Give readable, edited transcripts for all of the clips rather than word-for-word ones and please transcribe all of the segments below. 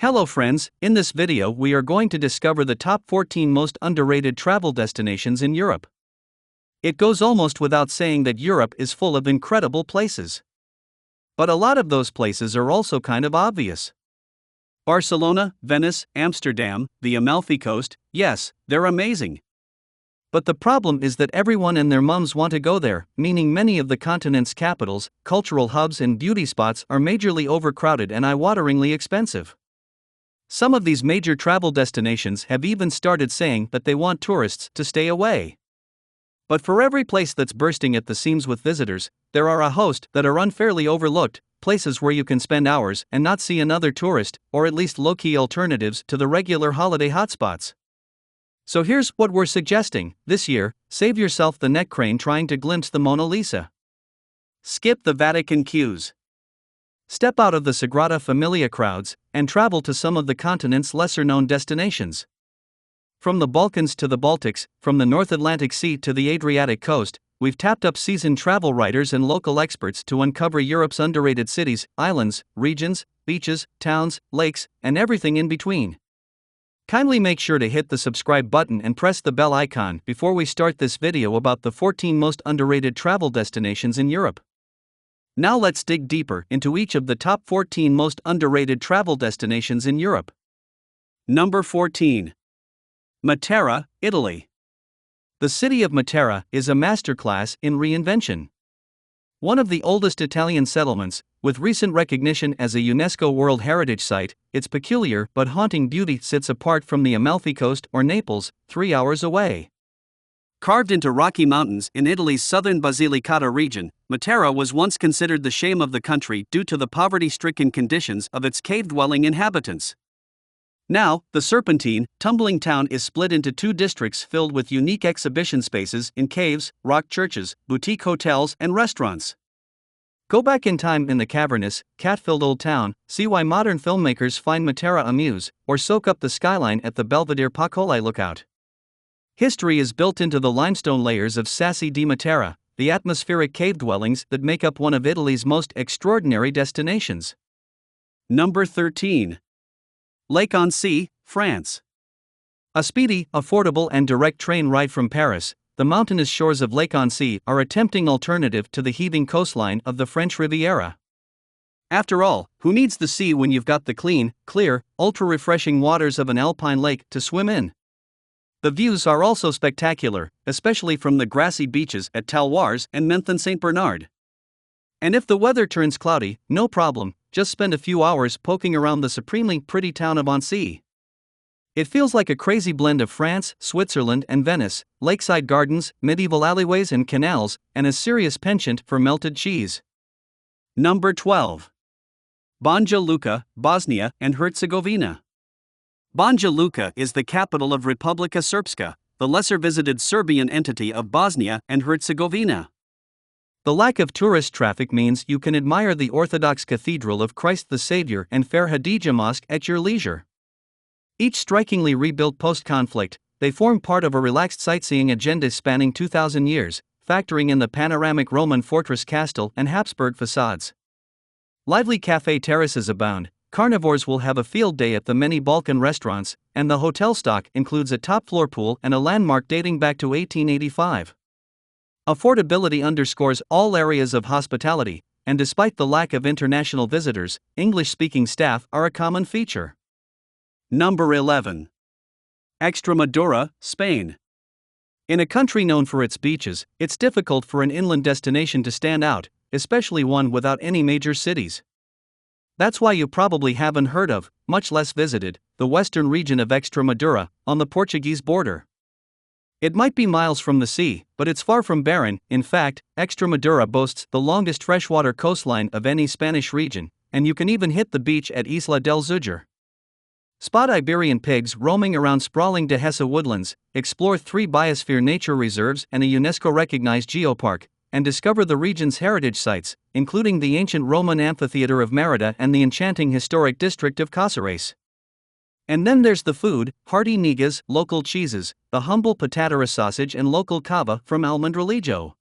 Hello friends, in this video we are going to discover the top 14 most underrated travel destinations in Europe. It goes almost without saying that Europe is full of incredible places. But a lot of those places are also kind of obvious. Barcelona, Venice, Amsterdam, the Amalfi Coast, yes, they're amazing. But the problem is that everyone and their mums want to go there, meaning many of the continent's capitals, cultural hubs and beauty spots are majorly overcrowded and eye-wateringly expensive. Some of these major travel destinations have even started saying that they want tourists to stay away. But for every place that's bursting at the seams with visitors, there are a host that are unfairly overlooked, places where you can spend hours and not see another tourist, or at least low-key alternatives to the regular holiday hotspots. So here's what we're suggesting: this year, save yourself the neck crane trying to glimpse the Mona Lisa. Skip the Vatican queues. Step out of the Sagrada Família crowds and travel to some of the continent's lesser-known destinations. From the Balkans to the Baltics, from the North Atlantic Sea to the Adriatic coast, we've tapped up seasoned travel writers and local experts to uncover Europe's underrated cities, islands, regions, beaches, towns, lakes, and everything in between. Kindly make sure to hit the subscribe button and press the bell icon before we start this video about the 14 most underrated travel destinations in Europe. Now let's dig deeper into each of the top 14 most underrated travel destinations in Europe. Number 14. Matera, Italy. The city of Matera is a masterclass in reinvention. One of the oldest Italian settlements, with recent recognition as a UNESCO World Heritage Site, its peculiar but haunting beauty sits apart from the Amalfi Coast or Naples, 3 hours away. Carved into rocky mountains in Italy's southern Basilicata region, Matera was once considered the shame of the country due to the poverty-stricken conditions of its cave-dwelling inhabitants. Now, the serpentine, tumbling town is split into two districts filled with unique exhibition spaces in caves, rock churches, boutique hotels, and restaurants. Go back in time in the cavernous, cat-filled old town, see why modern filmmakers find Matera amuse, or soak up the skyline at the Belvedere Pacoli lookout. History is built into the limestone layers of Sassi di Matera, the atmospheric cave dwellings that make up one of Italy's most extraordinary destinations. Number 13. Lake-on-Sea, France. A speedy, affordable and direct train ride from Paris, the mountainous shores of Lake-on-Sea are a tempting alternative to the heaving coastline of the French Riviera. After all, who needs the sea when you've got the clean, clear, ultra-refreshing waters of an alpine lake to swim in? The views are also spectacular, especially from the grassy beaches at Talwars and Menthon-Saint-Bernard. And if the weather turns cloudy, no problem, just spend a few hours poking around the supremely pretty town of Annecy. It feels like a crazy blend of France, Switzerland and Venice, lakeside gardens, medieval alleyways and canals, and a serious penchant for melted cheese. Number 12. Banja Luka, Bosnia and Herzegovina. Banja Luka is the capital of Republika Srpska, the lesser-visited Serbian entity of Bosnia and Herzegovina. The lack of tourist traffic means you can admire the Orthodox Cathedral of Christ the Savior and Fair Hadija Mosque at your leisure. Each strikingly rebuilt post-conflict, they form part of a relaxed sightseeing agenda spanning 2,000 years, factoring in the panoramic Roman fortress castle and Habsburg facades. Lively cafe terraces abound. Carnivores will have a field day at the many Balkan restaurants, and the hotel stock includes a top-floor pool and a landmark dating back to 1885. Affordability underscores all areas of hospitality, and despite the lack of international visitors, English-speaking staff are a common feature. Number 11. Extremadura, Spain. In a country known for its beaches, it's difficult for an inland destination to stand out, especially one without any major cities. That's why you probably haven't heard of, much less visited, the western region of Extremadura, on the Portuguese border. It might be miles from the sea, but it's far from barren. In fact, Extremadura boasts the longest freshwater coastline of any Spanish region, and you can even hit the beach at Isla del Zújar. Spot Iberian pigs roaming around sprawling Dehesa woodlands, explore 3 biosphere nature reserves and a UNESCO-recognized geopark, and discover the region's heritage sites, including the ancient Roman amphitheater of Merida and the enchanting historic district of Cáceres. And then there's the food: hearty migas, local cheeses, the humble patata sausage and local cava from Almendralejo.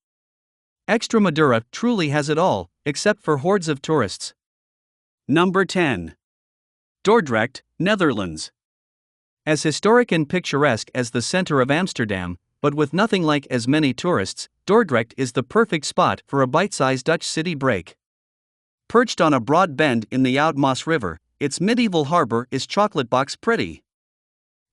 Extremadura truly has it all, except for hordes of tourists. Number 10. Dordrecht, Netherlands. As historic and picturesque as the center of Amsterdam, but with nothing like as many tourists, Dordrecht is the perfect spot for a bite-sized Dutch city break. Perched on a broad bend in the Oude Maas River, its medieval harbor is chocolate box pretty.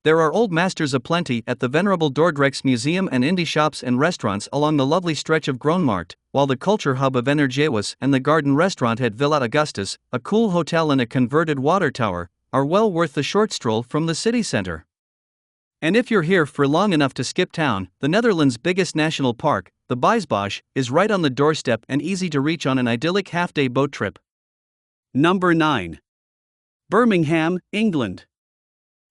There are old masters aplenty at the venerable Dordrecht's museum and indie shops and restaurants along the lovely stretch of Groenmarkt, while the culture hub of Energewas and the garden restaurant at Villa Augustus, a cool hotel and a converted water tower, are well worth the short stroll from the city center. And if you're here for long enough to skip town, the Netherlands' biggest national park, the Biesbosch, is right on the doorstep and easy to reach on an idyllic half-day boat trip. Number 9. Birmingham, England.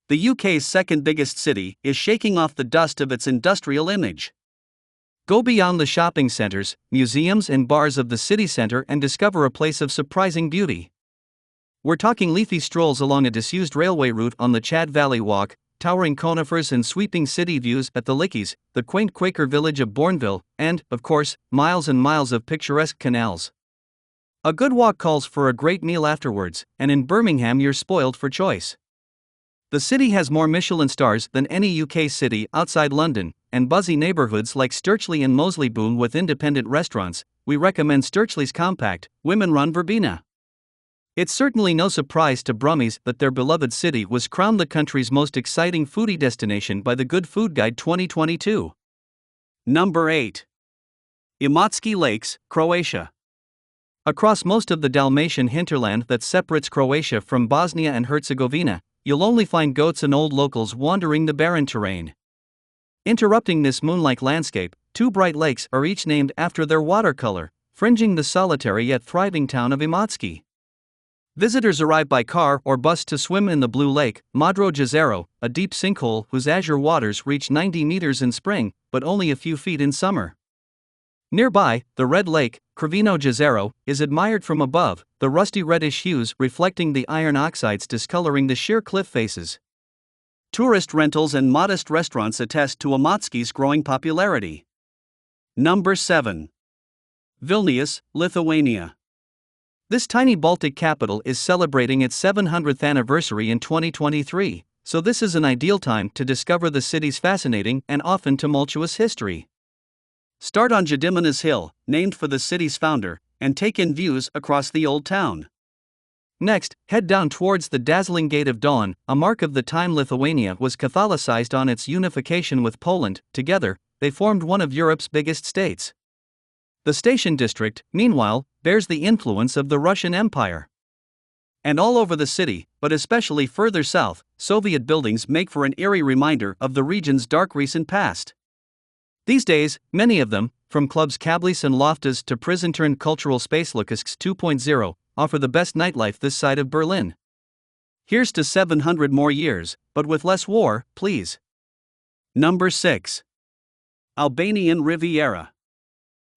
The UK's second biggest city is shaking off the dust of its industrial image. Go beyond the shopping centres, museums and bars of the city centre and discover a place of surprising beauty. We're talking leafy strolls along a disused railway route on the Chad Valley Walk, towering conifers and sweeping city views at the Lickies, the quaint Quaker village of Bourneville, and, of course, miles and miles of picturesque canals. A good walk calls for a great meal afterwards, and in Birmingham you're spoiled for choice. The city has more Michelin stars than any UK city outside London, and buzzy neighbourhoods like Sturchley and Moseley boom with independent restaurants. We recommend Sturchley's compact, women-run verbena. It's certainly no surprise to Brummies that their beloved city was crowned the country's most exciting foodie destination by the Good Food Guide 2022. Number 8. Imotski Lakes, Croatia. Across most of the Dalmatian hinterland that separates Croatia from Bosnia and Herzegovina, you'll only find goats and old locals wandering the barren terrain. Interrupting this moon-like landscape, two bright lakes are each named after their watercolor, fringing the solitary yet thriving town of Imotski. Visitors arrive by car or bus to swim in the blue lake, Modro Jezero, a deep sinkhole whose azure waters reach 90 meters in spring, but only a few feet in summer. Nearby, the red lake, Crveno Jezero, is admired from above, the rusty reddish hues reflecting the iron oxides discoloring the sheer cliff faces. Tourist rentals and modest restaurants attest to Imotski's growing popularity. Number 7. Vilnius, Lithuania. This tiny Baltic capital is celebrating its 700th anniversary in 2023, so this is an ideal time to discover the city's fascinating and often tumultuous history. Start on Gediminas Hill, named for the city's founder, and take in views across the old town. Next, head down towards the dazzling Gate of Dawn, a mark of the time Lithuania was Catholicized on its unification with Poland. Together, they formed one of Europe's biggest states. The Station District, meanwhile, bears the influence of the Russian Empire. And all over the city, but especially further south, Soviet buildings make for an eerie reminder of the region's dark recent past. These days, many of them, from clubs Kablis and Loftus to prison-turned cultural space Lukasks 2.0, offer the best nightlife this side of Berlin. Here's to 700 more years, but with less war, please. Number 6. Albanian Riviera.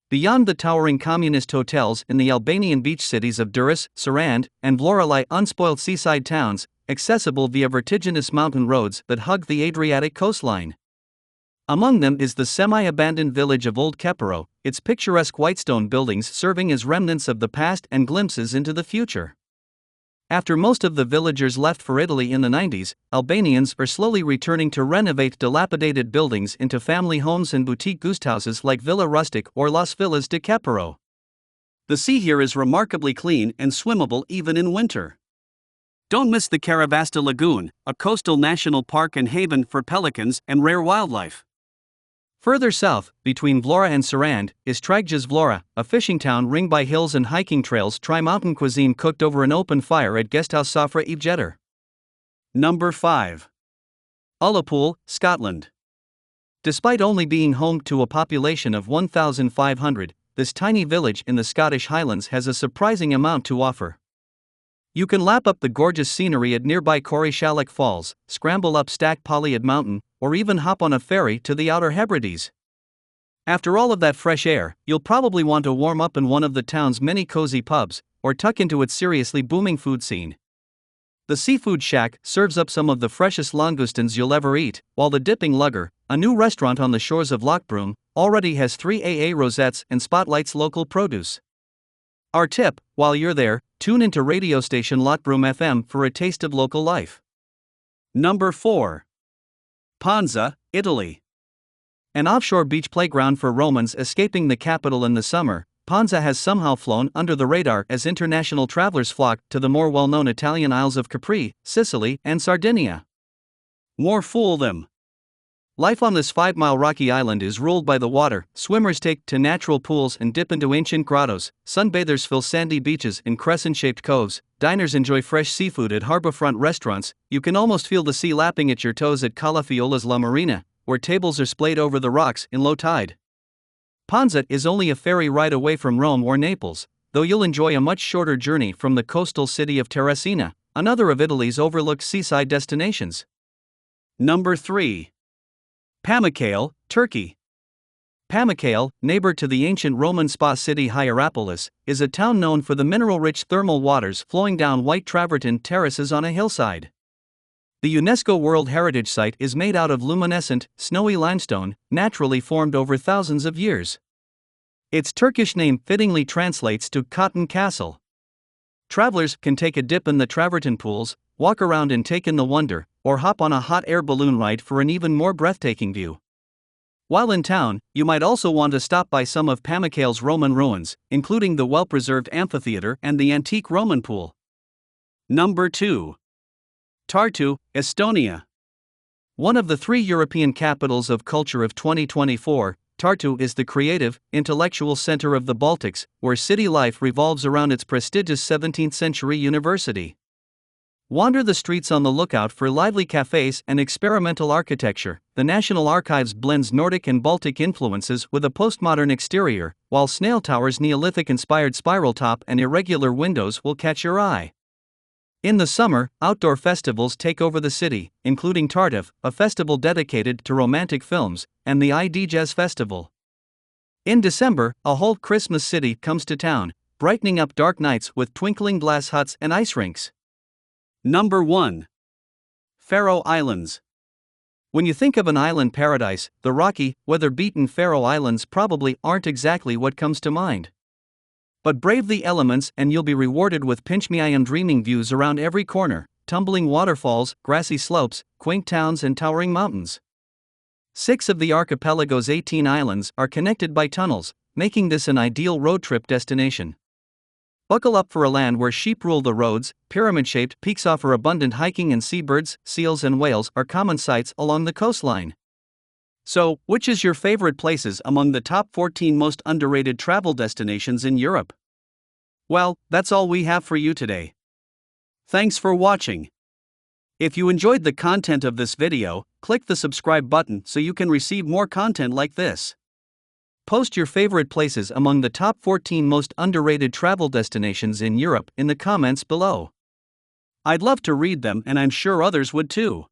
Beyond the towering communist hotels in the Albanian beach cities of Durrës, Sarand, and Vlora lie unspoiled seaside towns, accessible via vertiginous mountain roads that hug the Adriatic coastline. Among them is the semi-abandoned village of Old Kepero, its picturesque whitestone buildings serving as remnants of the past and glimpses into the future. After most of the villagers left for Italy in the 90s, Albanians are slowly returning to renovate dilapidated buildings into family homes and boutique guesthouses like Villa Rustic or Las Villas de Kepero. The sea here is remarkably clean and swimmable even in winter. Don't miss the Karavasta Lagoon, a coastal national park and haven for pelicans and rare wildlife. Further south, between Vlora and Sarand, is Tragjes Vlora, a fishing town ringed by hills and hiking trails. Try mountain cuisine cooked over an open fire at Guesthouse Safra Ivjetter. Number 5. Ullapool, Scotland. Despite only being home to a population of 1,500, this tiny village in the Scottish Highlands has a surprising amount to offer. You can lap up the gorgeous scenery at nearby Corryshallach Falls, scramble up Stack Polyad Mountain, or even hop on a ferry to the Outer Hebrides. After all of that fresh air, you'll probably want to warm up in one of the town's many cozy pubs, or tuck into its seriously booming food scene. The Seafood Shack serves up some of the freshest langoustines you'll ever eat, while the Dipping Lugger, a new restaurant on the shores of Lochbroom, already has 3 AA rosettes and spotlights local produce. Our tip, while you're there, Tune into radio station Lotbroom FM for a taste of local life. Number 4. Panza, Italy. An offshore beach playground for Romans escaping the capital in the summer, Panza has somehow flown under the radar as international travelers flock to the more well-known Italian Isles of Capri, Sicily, and Sardinia. More fool them. Life on this 5-mile rocky island is ruled by the water. Swimmers take to natural pools and dip into ancient grottos, sunbathers fill sandy beaches in crescent-shaped coves, diners enjoy fresh seafood at harborfront restaurants. You can almost feel the sea lapping at your toes at Calafiola's La Marina, where tables are splayed over the rocks in low tide. Panza is only a ferry ride away from Rome or Naples, though you'll enjoy a much shorter journey from the coastal city of Terracina, another of Italy's overlooked seaside destinations. Number 3. Pamukkale, Turkey. Pamukkale, neighbor to the ancient Roman spa city Hierapolis, is a town known for the mineral-rich thermal waters flowing down white travertine terraces on a hillside. The UNESCO World Heritage Site is made out of luminescent, snowy limestone, naturally formed over thousands of years. Its Turkish name fittingly translates to Cotton Castle. Travelers can take a dip in the travertine pools, walk around and take in the wonder, or hop on a hot air balloon ride for an even more breathtaking view. While in town, you might also want to stop by some of Pamukkale's Roman ruins, including the well-preserved amphitheater and the antique Roman pool. Number 2. Tartu, Estonia. One of the 3 European capitals of culture of 2024, Tartu is the creative, intellectual center of the Baltics, where city life revolves around its prestigious 17th-century university. Wander the streets on the lookout for lively cafes and experimental architecture. The National Archives blends Nordic and Baltic influences with a postmodern exterior, while Snail Tower's Neolithic-inspired spiral top and irregular windows will catch your eye. In the summer, outdoor festivals take over the city, including Tartuf, a festival dedicated to romantic films, and the ID Jazz Festival. In December, a whole Christmas city comes to town, brightening up dark nights with twinkling glass huts and ice rinks. Number 1. Faroe Islands. When you think of an island paradise, the rocky, weather-beaten Faroe Islands probably aren't exactly what comes to mind. But brave the elements and you'll be rewarded with pinch-me-eye dreaming views around every corner, tumbling waterfalls, grassy slopes, quaint towns and towering mountains. 6 of the archipelago's 18 islands are connected by tunnels, making this an ideal road trip destination. Buckle up for a land where sheep rule the roads. Pyramid-shaped peaks offer abundant hiking and seabirds, seals and whales are common sights along the coastline. So, which is your favorite places among the top 14 most underrated travel destinations in Europe? Well, that's all we have for you today. Thanks for watching. If you enjoyed the content of this video, click the subscribe button so you can receive more content like this. Post your favorite places among the top 14 most underrated travel destinations in Europe in the comments below. I'd love to read them and I'm sure others would too.